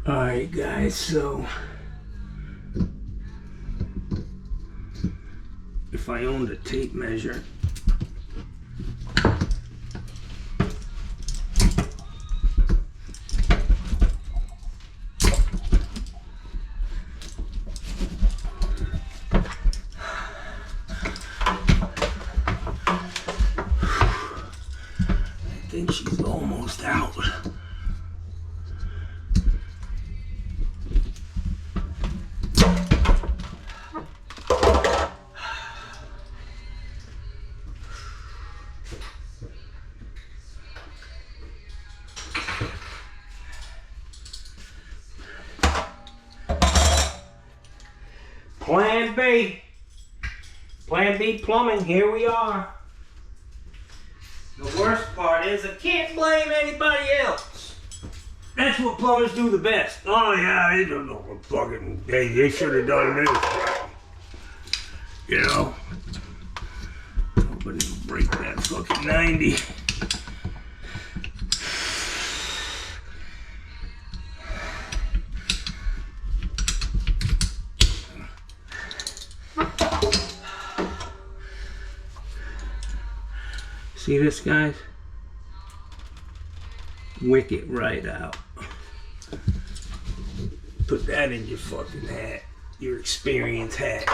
Alright guys, so if I owned a tape measure, I think she's almost out. Plan B plumbing, here we are. The worst part is I can't blame anybody else. That's what plumbers do the best. Oh yeah, they don't know what fucking, they should have done this. You know? Nobody will break that fucking 90. See this, guys? Wick it right out. Put that in your fucking hat. Your experience hat.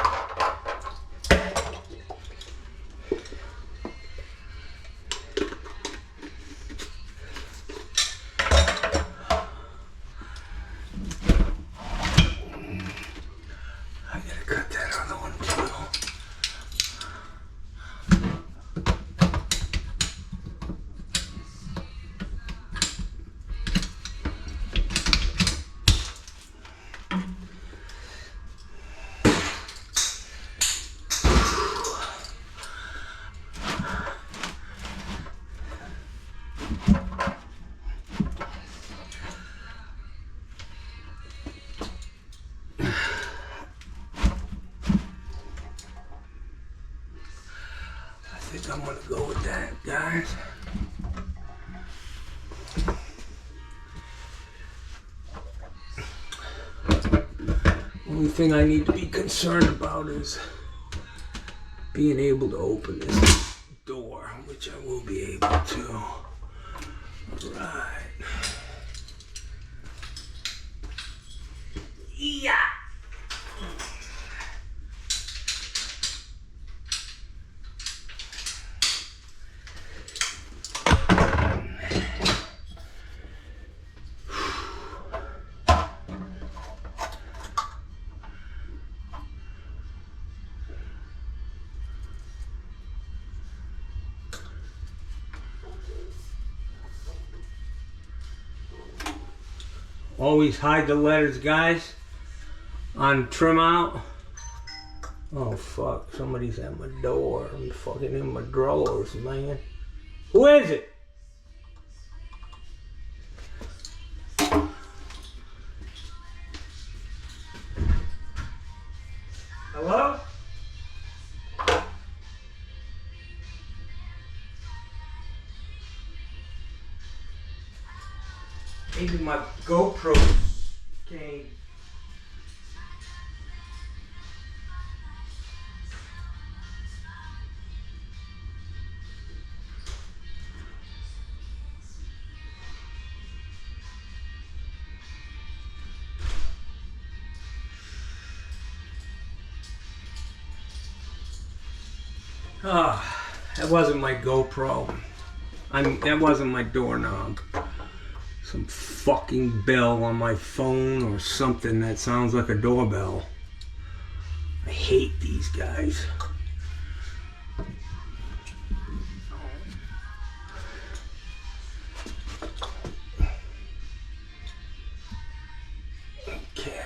I gotta cut that other one too. I think I'm gonna go with that, guys. Only thing I need to be concerned about is being able to open this door, which I will be able to. Alright. Yeah. Always hide the letters, guys, on trim out. Oh fuck, somebody's at my door. I'm fucking in my drawers, man. Who is it? Hello? Maybe my GoPro came. Ah, that wasn't my GoPro. That wasn't my doorknob. Some fucking bell on my phone or something that sounds like a doorbell. I hate these guys. Okay.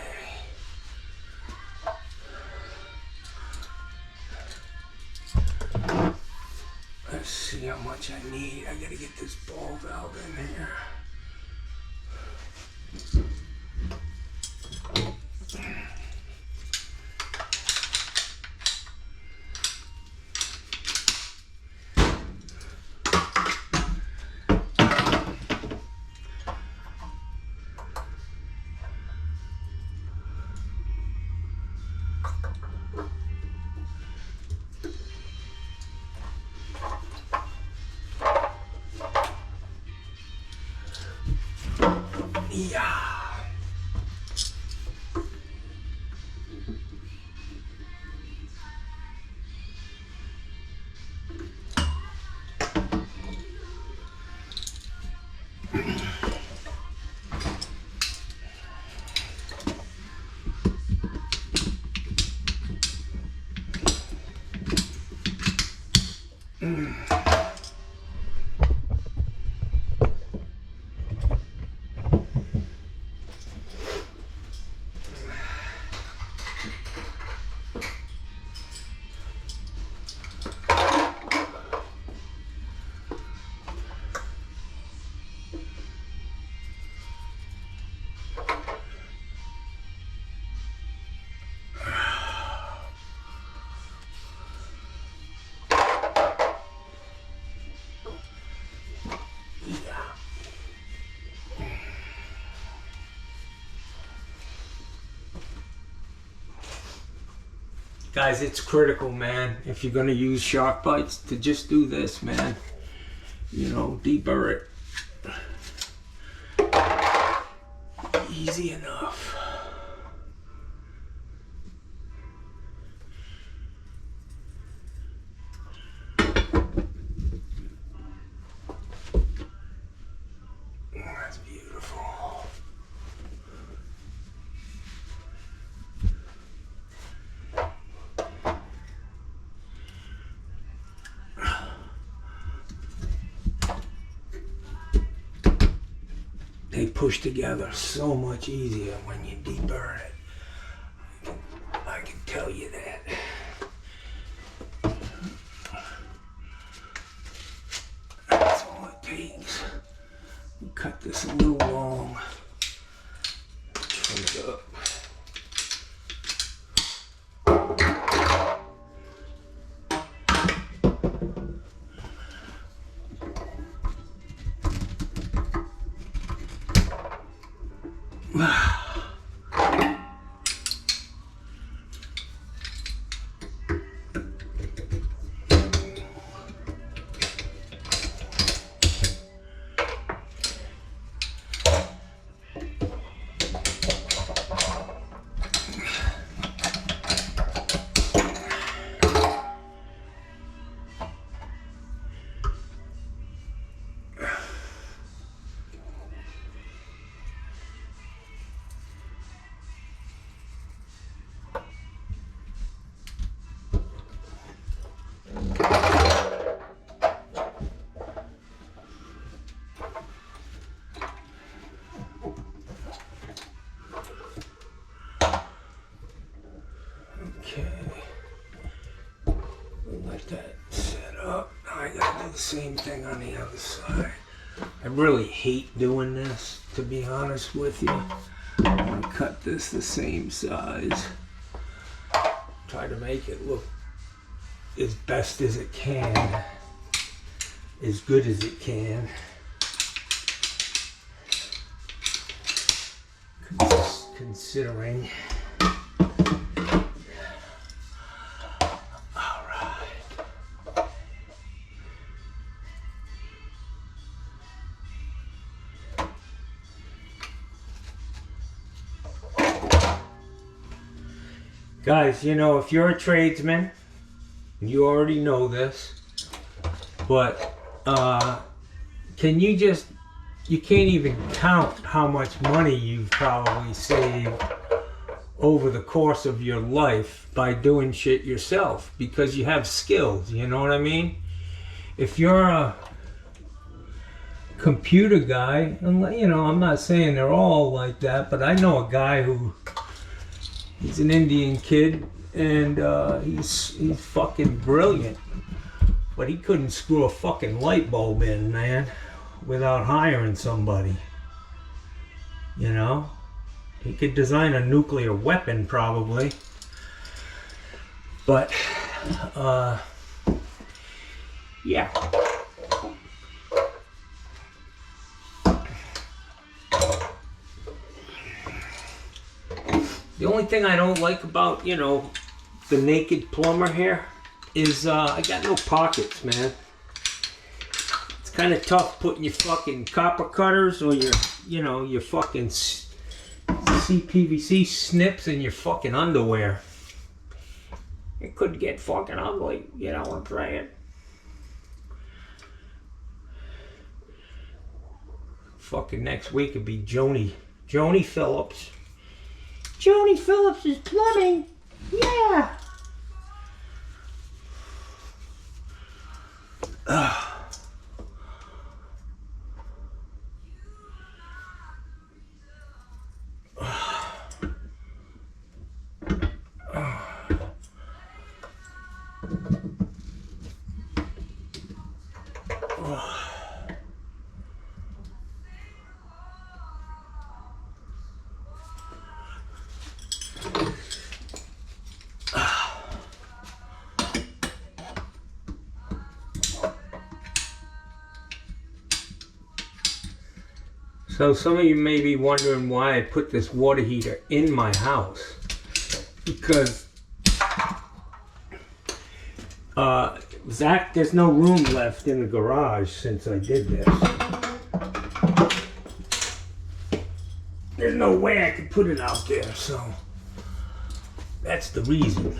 Let's see how much I need. I gotta get this ball valve in here. Yeah. Guys, it's critical, man, if you're gonna use shark bites, to just do this, man. You know, deburr it. Easy enough. That's beautiful. They push together so much easier when you deburr it. I can tell you that. That's all it takes. Cut this a little long. Trim it up. Let that set up. Now I gotta do the same thing on the other side. I really hate doing this, to be honest with you. I'm gonna cut this the same size. Try to make it look as best as it can. As good as it can. Considering. Guys, you know, if you're a tradesman, you already know this, but can you just, you can't even count how much money you've probably saved over the course of your life by doing shit yourself, because you have skills, you know what I mean? If you're a computer guy, you know, I'm not saying they're all like that, but I know a guy who, he's an Indian kid, and he's fucking brilliant. But he couldn't screw a fucking light bulb in, man, without hiring somebody. You know? He could design a nuclear weapon, probably. But, yeah. The only thing I don't like about, you know, the naked plumber here is I got no pockets, man. It's kind of tough putting your fucking copper cutters or your you know, your fucking CPVC snips in your fucking underwear. It could get fucking ugly, you know what I'm saying? Fucking next week would be Joni Phillips. Joni Phillips is plumbing. Yeah. So some of you may be wondering why I put this water heater in my house. Because Zach, there's no room left in the garage since I did this. There's no way I could put it out there, so that's the reason.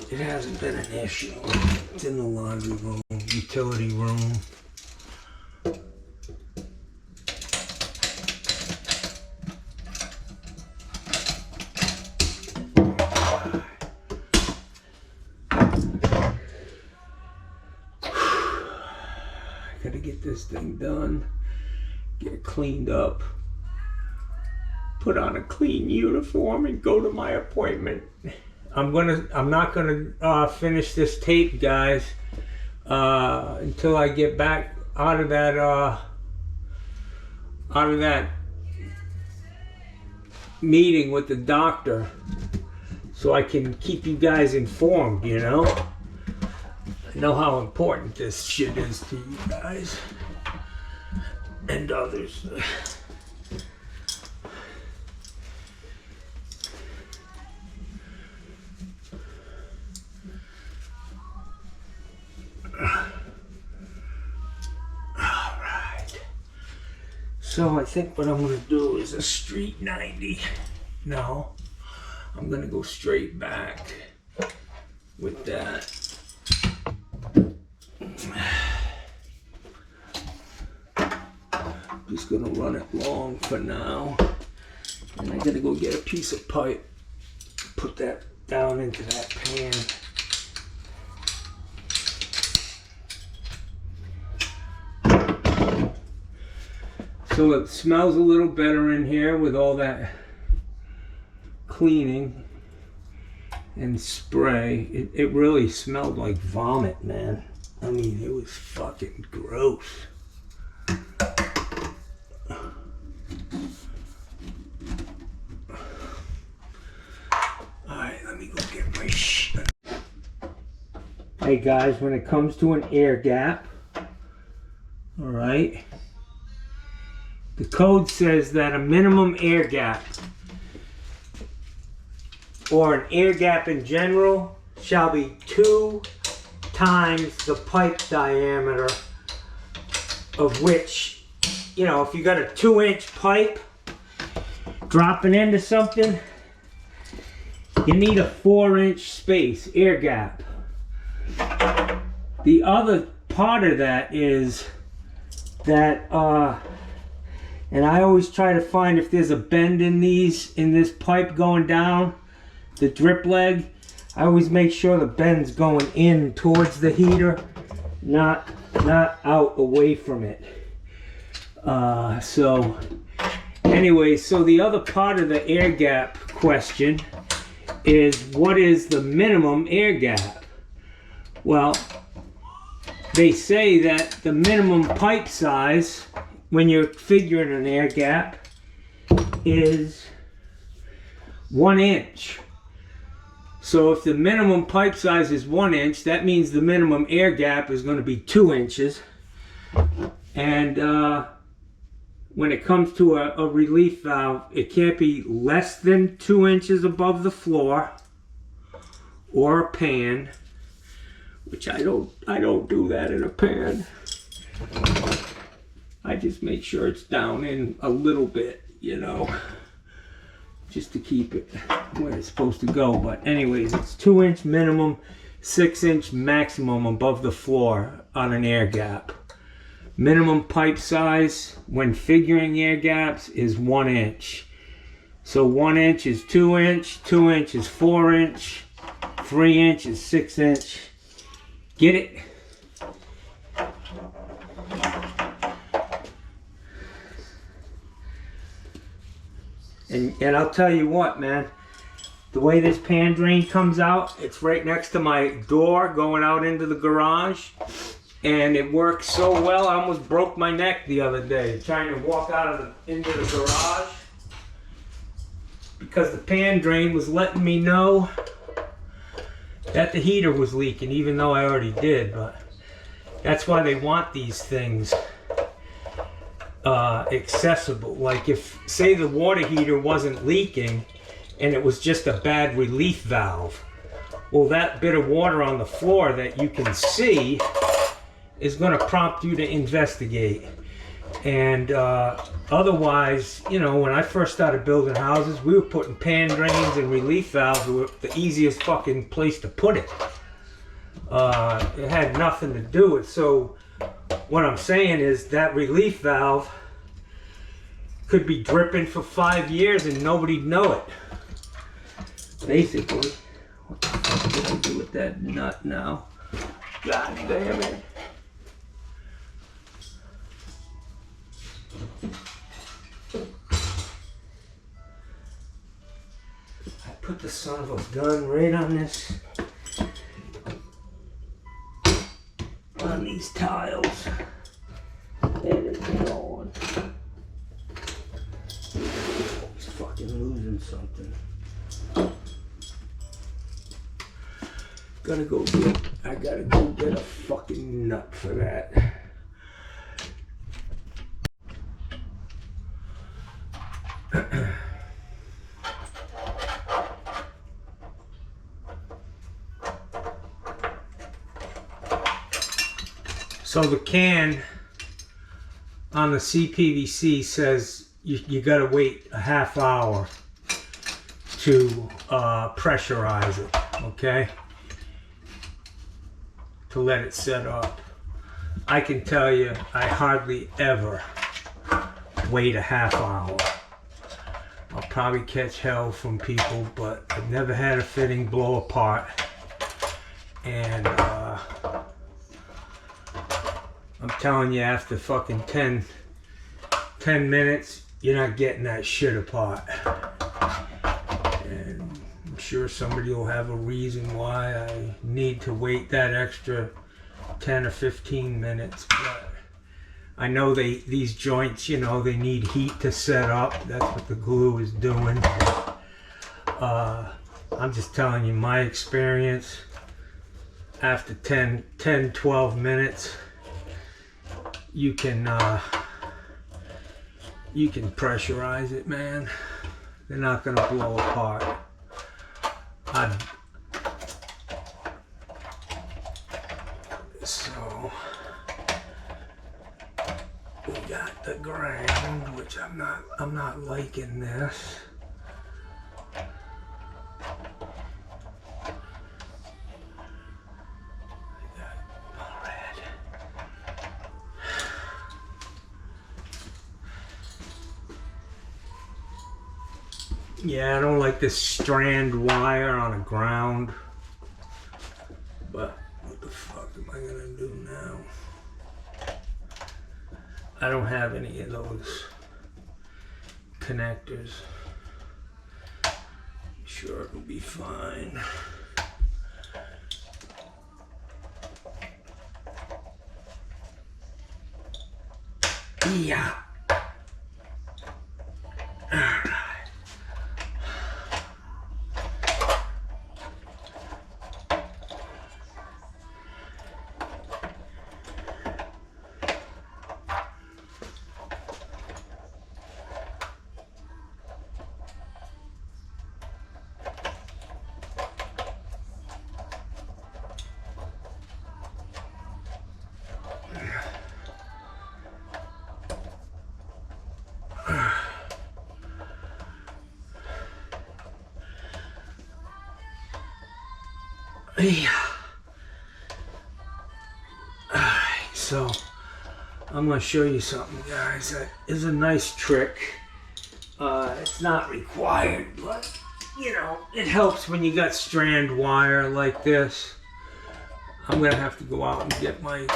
It hasn't been an issue. It's in the laundry room, utility room. Gotta get this thing done, get it cleaned up, put on a clean uniform, and go to my appointment. I'm not gonna finish this tape, guys, until I get back out of that meeting with the doctor, so I can keep you guys informed. You know, I know how important this shit is to you guys and others. So I think what I'm going to do is a street 90. No, I'm going to go straight back with that. Just going to run it long for now. And I got to go get a piece of pipe, put that down into that pan. So it smells a little better in here with all that cleaning and spray. It really smelled like vomit, man. I mean, it was fucking gross. Alright, let me go get my shit. Hey guys, when it comes to an air gap, alright, the code says that a minimum air gap, or an air gap in general, shall be 2 times the pipe diameter, of which, you know, if you got a 2-inch pipe dropping into something, you need a 4-inch space, air gap. The other part of that is that, and I always try to find if there's a bend in this pipe going down, the drip leg. I always make sure the bend's going in towards the heater, not out away from it. So anyway, so the other part of the air gap question is, what is the minimum air gap? Well, they say that the minimum pipe size, when you're figuring an air gap, is 1 inch. So if the minimum pipe size is 1 inch, that means the minimum air gap is going to be 2 inches. And when it comes to a relief valve, it can't be less than 2 inches above the floor or a pan, which I don't do that in a pan. I just make sure it's down in a little bit, you know, just to keep it where it's supposed to go. But anyways, it's 2 inch minimum, 6 inch maximum above the floor on an air gap. Minimum pipe size when figuring air gaps is 1 inch. So 1 inch is 2 inch, 2 inch is 4 inch, 3 inch is 6 inch. Get it? And I'll tell you what, man, the way this pan drain comes out, it's right next to my door going out into the garage. And it works so well, I almost broke my neck the other day trying to walk out into the garage because the pan drain was letting me know that the heater was leaking, even though I already did. But that's why they want these things accessible. Like if, say, the water heater wasn't leaking and it was just a bad relief valve, well, that bit of water on the floor that you can see is going to prompt you to investigate. And otherwise, you know, when I first started building houses, we were putting pan drains and relief valves were the easiest fucking place to put it. It had nothing to do with it. So what I'm saying is that relief valve could be dripping for 5 years and nobody'd know it. Basically. What the fuck did I do with that nut now? God damn it. I put the son of a gun right on this, on these tiles. There it's going. He's fucking losing something. I gotta go get a fucking nut for that. So the can on the CPVC says you gotta wait a half hour to pressurize it, okay? To let it set up. I can tell you, I hardly ever wait a half hour. I'll probably catch hell from people, but I've never had a fitting blow apart. And I'm telling you, after fucking 10 minutes, you're not getting that shit apart. And I'm sure somebody will have a reason why I need to wait that extra 10 or 15 minutes. But I know these joints, you know, they need heat to set up. That's what the glue is doing. I'm just telling you my experience. After 12 minutes, you can pressurize it, man. They're not gonna blow apart. So we got the ground, which I'm not liking this. Yeah, I don't like this strand wire on the ground. But what the fuck am I gonna do now? I don't have any of those connectors. Sure, it'll be fine. Yeah. Yeah. Alright, so I'm going to show you something, guys. That is a nice trick. It's not required, but you know, it helps when you got strand wire like this. I'm going to have to go out and get my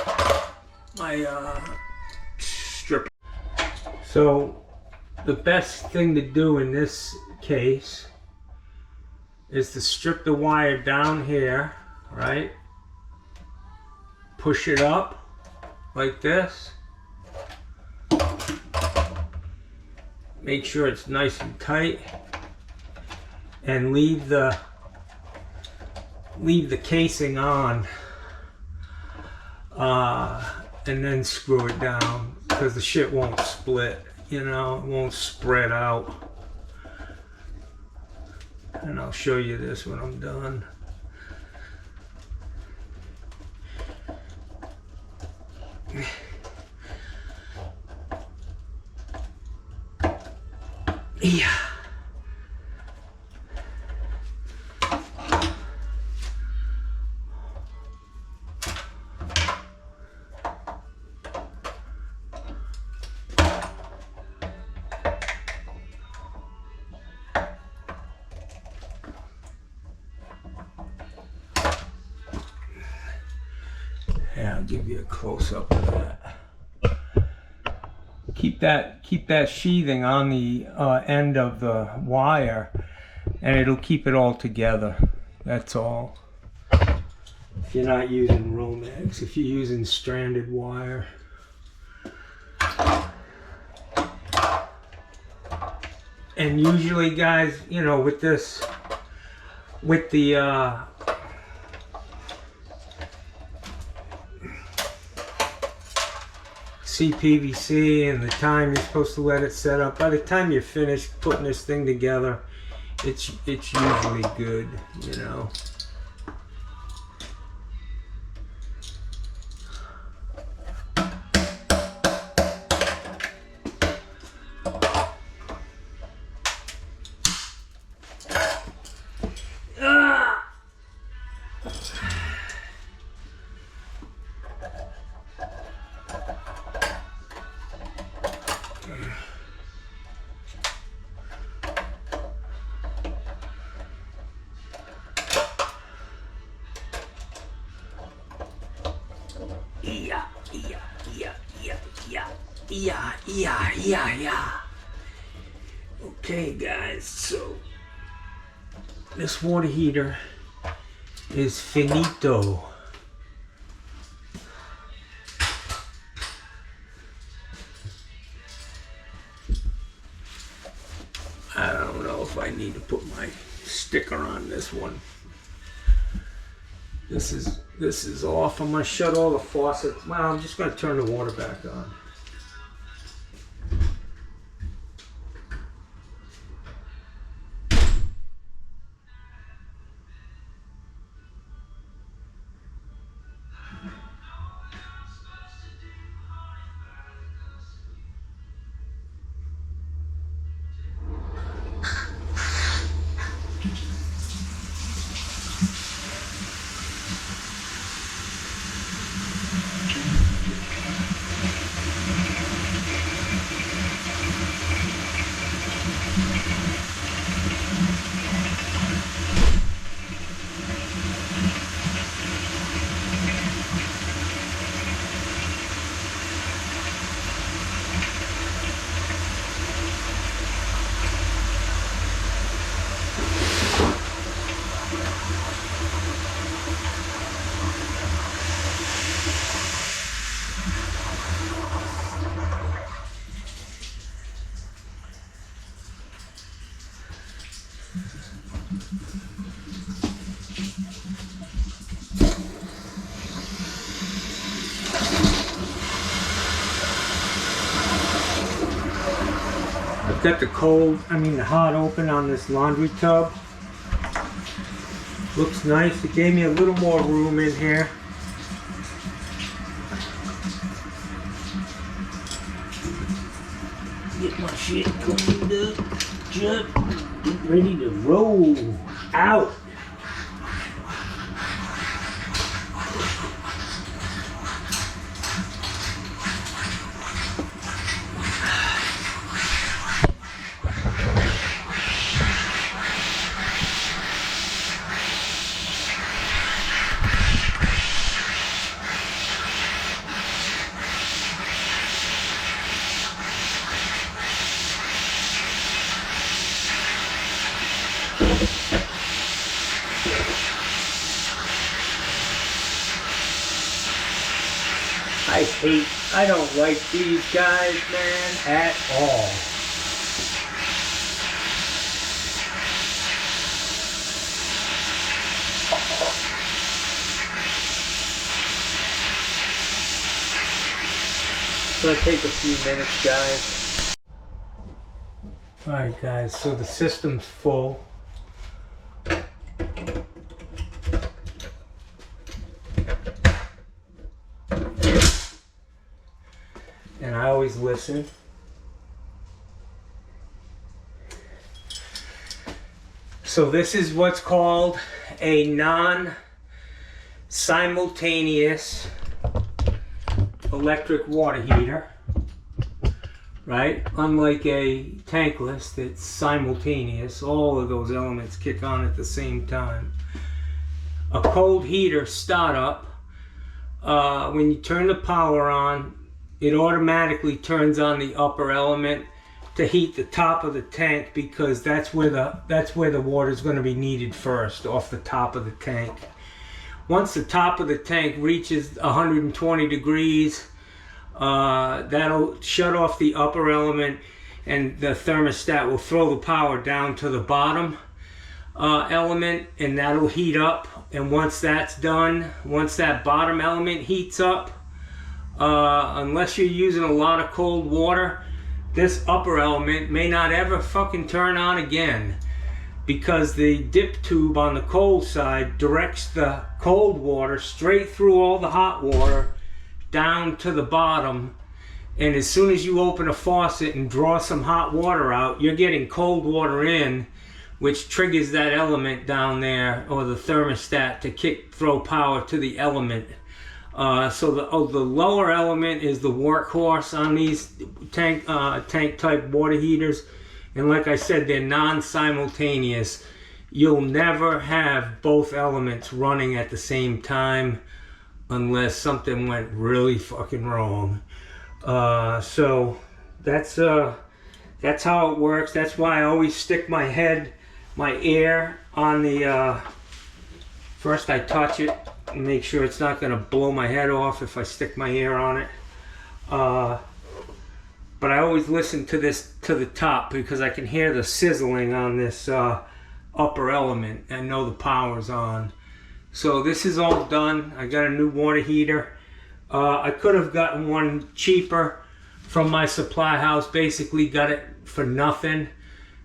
strip. So the best thing to do in this case is to strip the wire down here, right? Push it up like this. Make sure it's nice and tight, and leave the casing on, and then screw it down, because the shit won't split, you know, it won't spread out. And I'll show you this when I'm done. Yeah. Yeah, I'll give you a close-up of that. Keep that sheathing on the end of the wire, and it'll keep it all together. That's all. If you're not using Romex, if you're using stranded wire. And usually, guys, you know, with this, with the CPVC and the time you're supposed to let it set up, by the time you're finished putting this thing together, it's usually good, you know. Yeah. Okay, guys, so this water heater is finito. I don't know if I need to put my sticker on this one. This is off. I'm gonna shut all the faucets. Well, I'm just gonna turn the water back on. Got the the hot open on this laundry tub. Looks nice. It gave me a little more room in here. Get my shit cleaned up, just get ready to roll out. I don't like these guys, man, at all. It's gonna take a few minutes, guys. Alright, guys, so the system's full. And I always listen. So this is what's called a non-simultaneous electric water heater, right? Unlike a tankless that's simultaneous, all of those elements kick on at the same time. A cold heater startup, when you turn the power on, it automatically turns on the upper element to heat the top of the tank, because that's where the water is going to be needed first, off the top of the tank. Once the top of the tank reaches 120 degrees, that'll shut off the upper element, and the thermostat will throw the power down to the bottom element, and that'll heat up. And once that's done, once that bottom element heats up, unless you're using a lot of cold water, this upper element may not ever fucking turn on again, because the dip tube on the cold side directs the cold water straight through all the hot water down to the bottom. And as soon as you open a faucet and draw some hot water out, you're getting cold water in, which triggers that element down there, or the thermostat, to throw power to the element. So the lower element is the workhorse on these tank type water heaters, and like I said, they're non-simultaneous. You'll never have both elements running at the same time unless something went really fucking wrong. So that's how it works. That's why I always stick my ear on the first I touch it, and make sure it's not going to blow my head off if I stick my ear on it. But I always listen to the top, because I can hear the sizzling on this upper element and know the power's on. So this is all done. I got a new water heater. I could have gotten one cheaper from my supply house. Basically got it for nothing.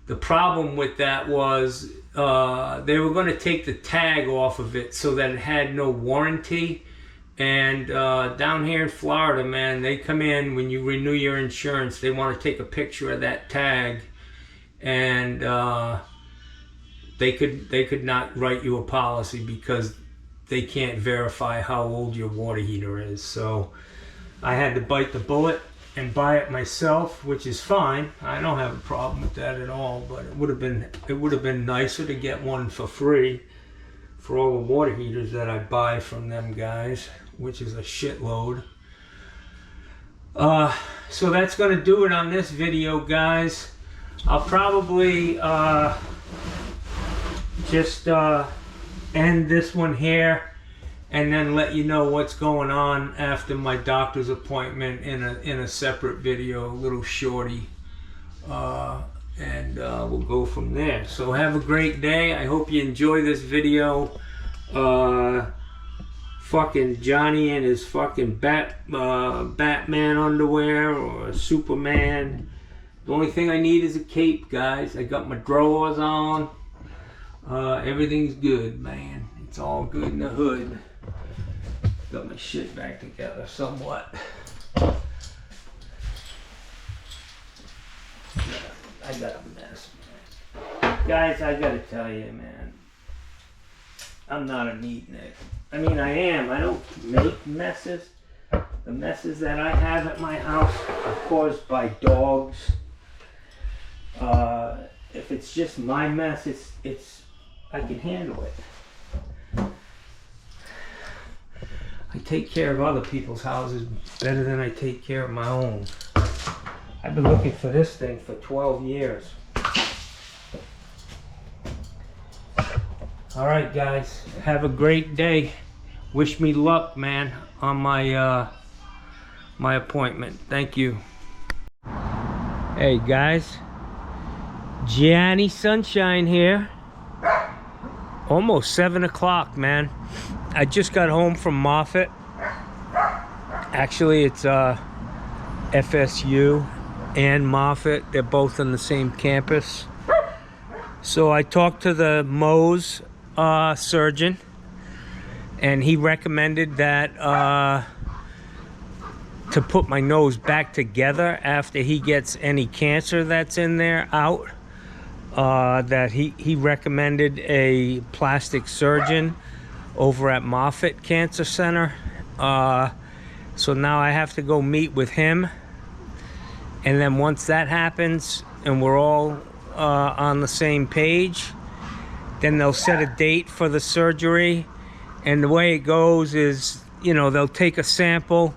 The problem with that was they were going to take the tag off of it so that it had no warranty. And down here in Florida, man, they come in when you renew your insurance. They want to take a picture of that tag, and they could not write you a policy because they can't verify how old your water heater is. So I had to bite the bullet and buy it myself, which is fine. I don't have a problem with that at all. But it would have been nicer to get one for free for all the water heaters that I buy from them guys, which is a shitload. So that's gonna do it on this video, guys. I'll probably just end this one here, and then let you know what's going on after my doctor's appointment in a separate video, a little shorty, and we'll go from there. So have a great day. I hope you enjoy this video. Fucking Johnny in his fucking Batman underwear, or Superman. The only thing I need is a cape, guys. I got my drawers on. Everything's good, man. It's all good in the hood. Got my shit back together somewhat. I got a mess, man. Guys, I gotta tell you, man, I'm not a neatnik. I mean, I am. I don't make messes. The messes that I have at my house are caused by dogs. If it's just my mess, it's I can handle it. I take care of other people's houses better than I take care of my own. I've been looking for this thing for 12 years. All right, guys. Have a great day. Wish me luck, man, on my my appointment. Thank you. Hey, guys. Gianni Sunshine here. Almost 7 o'clock, man. I just got home from Moffett. Actually, it's FSU and Moffett. They're both on the same campus. So I talked to the Mohs surgeon, and he recommended that to put my nose back together after he gets any cancer that's in there out. That he recommended a plastic surgeon over at Moffett Cancer Center. So now I have to go meet with him, and then once that happens and we're all on the same page, then they'll set a date for the surgery. And the way it goes is, you know, they'll take a sample,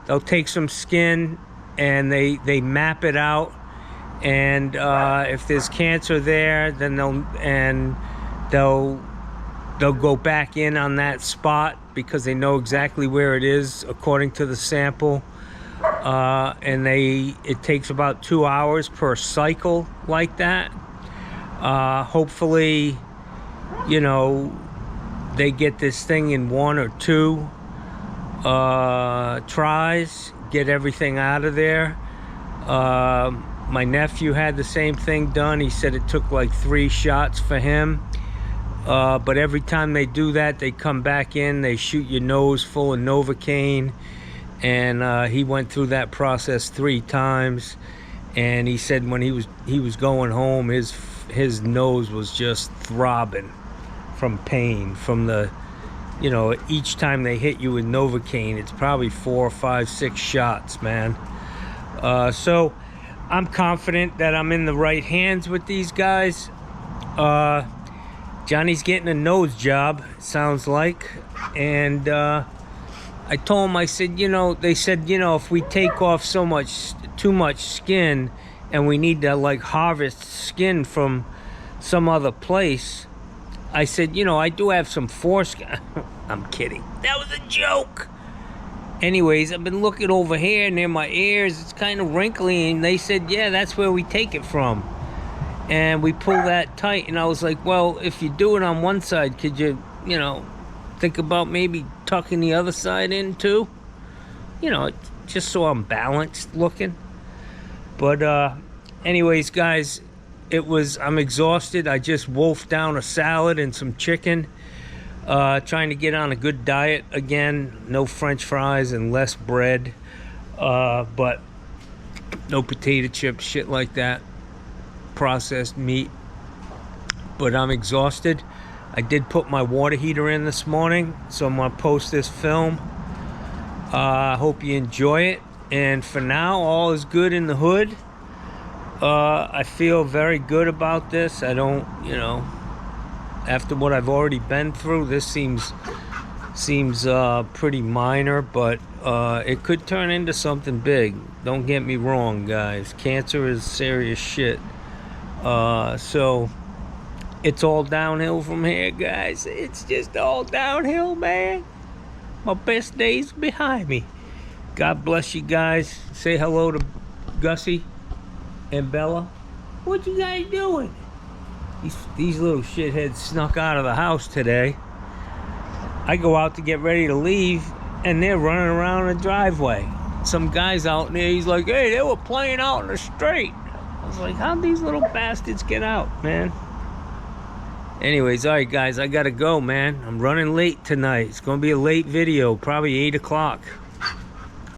they'll take some skin, and they map it out. And if there's cancer there, then they'll go back in on that spot because they know exactly where it is according to the sample. And it takes about 2 hours per cycle like that. Hopefully, you know, they get this thing in 1 or 2 tries, get everything out of there. My nephew had the same thing done. He said it took like 3 shots for him. But every time they do that, they come back in, they shoot your nose full of Novocaine. And he went through that process 3 times. And he said when he was going home, his nose was just throbbing from pain, from the, you know, each time they hit you with Novocaine, it's probably 4, 5, 6 shots, man. So I'm confident that I'm in the right hands with these guys. Johnny's getting a nose job, sounds like. And I told him, I said, you know, they said, you know, if we take off too much skin and we need to like harvest skin from some other place, I said, you know, I do have some foreskin. I'm kidding. That was a joke. Anyways, I've been looking over here near my ears. It's kind of wrinkly, and they said, yeah, that's where we take it from. And we pull that tight, and I was like, well, if you do it on one side, could you, you know, think about maybe tucking the other side in too? You know, just so I'm balanced looking. But anyways, guys, I'm exhausted. I just wolfed down a salad and some chicken. Trying to get on a good diet again. No French fries and less bread. But no potato chips, shit like that. Processed meat. But I'm exhausted. I did put my water heater in this morning, so I'm going to post this film. I hope you enjoy it. And for now, all is good in the hood. I feel very good about this. I don't, you know, after what I've already been through, this seems pretty minor, but it could turn into something big. Don't get me wrong, guys. Cancer is serious shit. So it's all downhill from here, guys. It's just all downhill, man. My best days behind me. God bless you guys. Say hello to Gussie and Bella. What you guys doing? These little shitheads snuck out of the house today. I go out to get ready to leave, and they're running around the driveway. Some guy's out there, he's like, hey, they were playing out in the street. I was like, how'd these little bastards get out, man? Anyways, all right, guys, I gotta go, man. I'm running late tonight. It's gonna be a late video, probably 8 o'clock.